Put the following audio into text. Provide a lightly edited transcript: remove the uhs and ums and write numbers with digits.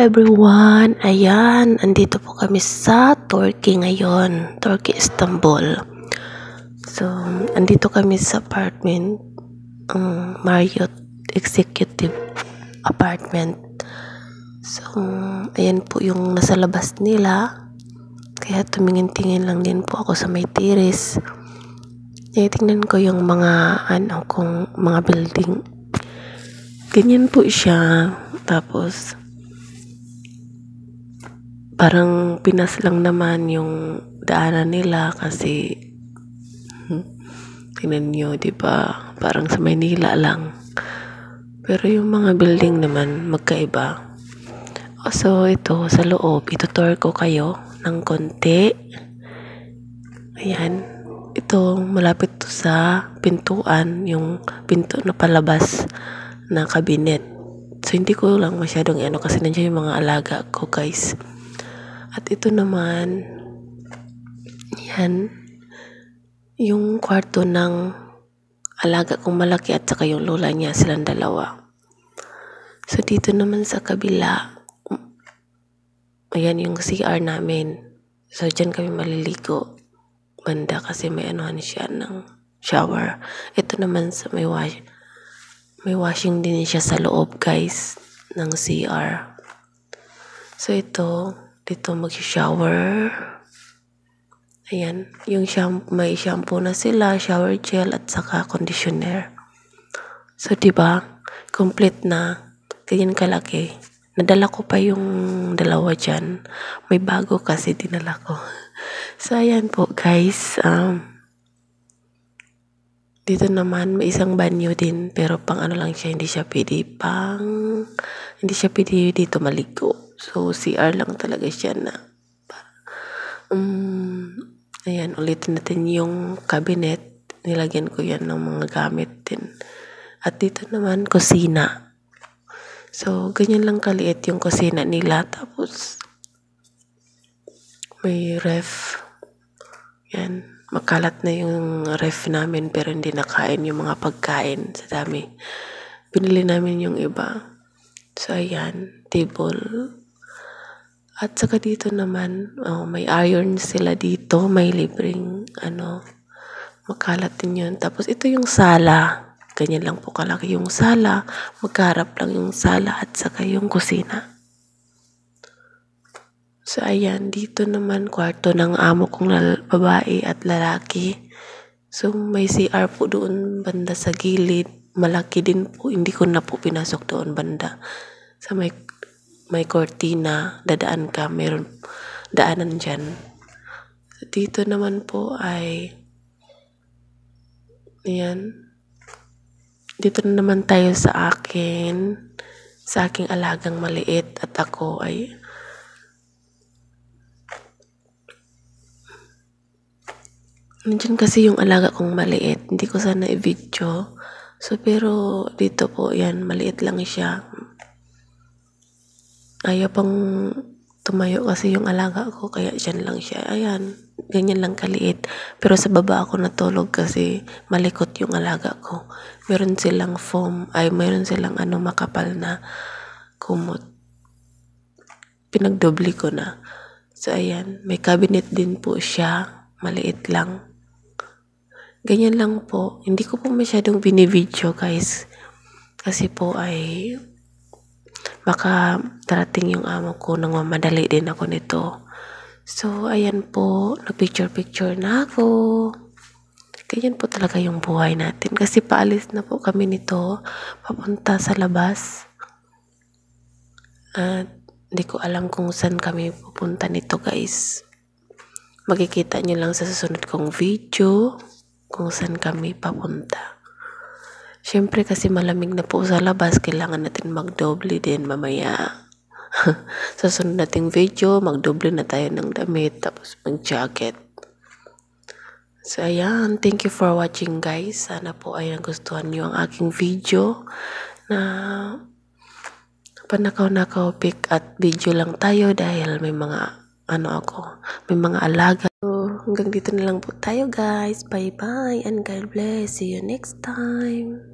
everyone! Ayan, andito po kami sa Turkey ngayon. Turkey, Istanbul. So, andito kami sa apartment. Marriott Executive Apartment. So, ayan po yung nasa labas nila. Kaya tumingin-tingin lang din po ako sa may terrace. Tingnan ko yung mga, kung mga building. Ganyan po siya. Tapos, parang Pinas lang naman yung daanan nila kasi tingnan nyo, diba? Parang sa Maynila lang. Pero yung mga building naman magkaiba. So ito sa loob, itutour ko kayo ng konti. Ayan. Ito malapit to sa pintuan, yung pinto na palabas na cabinet. So hindi ko lang masyadong kasi nandiyan yung mga alaga ko, guys. At ito naman, yan, yung kwarto ng alaga kong malaki at saka yung lola niya, silang dalawa. So dito naman sa kabila, ayan yung CR namin. So dyan kami maliligo banda kasi may siya ng shower. Ito naman sa may washing din siya sa loob, guys, ng CR. So ito, dito mag-shower. Ayan, yung may shampoo na sila, shower gel at saka conditioner. So diba, complete na. Ganyan kalaki. Nadala ko pa yung dalawa dyan. May bago kasi dinala ko. So ayan po, guys. Dito naman may isang banyo din, pero pang lang siya, hindi siya pwede dito maligo. So CR lang talaga siya na ayan, ulitin natin yung cabinet. Nilagyan ko yan ng mga gamit din. At dito naman kusina. So ganyan lang kaliit yung kusina nila. Tapos may ref. Yan, makalat na yung ref namin pero hindi nakain yung mga pagkain sa dami. Binili namin yung iba. So ayan, table. At saka dito naman, may iron sila dito, may libreng makalat din yun. Tapos ito yung sala. Ganyan lang po kalaki yung sala. Magkaharap lang yung sala at saka yung kusina. So ayan, dito naman kwarto ng amo kong babae at lalaki. So may CR po doon banda sa gilid. Malaki din po, hindi ko na po pinasok doon banda. Sa may kortina, dadaan ka, meron daanan dyan. So, dito naman po ay, ayan, dito na naman tayo sa aking alagang maliit at ako ay, nandiyan kasi yung alaga kong maliit, hindi ko sana i-video. So, pero dito po, yan, maliit lang siya. Ayaw pang tumayo kasi yung alaga ko, kaya dyan lang siya. Ayan, ganyan lang kaliit. Pero sa baba ako natulog kasi malikot yung alaga ko. Meron silang meron silang makapal na kumot. Pinagdobli ko na. So ayan, may cabinet din po siya. Maliit lang. Ganyan lang po. Hindi ko po masyadong binivideo, guys. Kasi po ay baka darating yung amo ko nang mamadali din ako nito. So, ayan po, nag-picture na ako. Ganyan po talaga yung buhay natin. Kasi paalis na po kami nito, papunta sa labas. At hindi ko alam kung saan kami pupunta nito, guys. Makikita nyo lang sa susunod kong video kung saan kami papunta. Siyempre kasi malamig na po sa labas, kailangan natin magdoble din mamaya. Sa sunod nating video, magdoble na tayo ng damit, tapos mag-jacket. So ayan, thank you for watching, guys. Sana po ay nagustuhan nyo ang aking video na panakaw-nakaw pick at video lang tayo dahil may mga may mga alaga. So hanggang dito na lang po tayo, guys. Bye-bye and God bless. See you next time.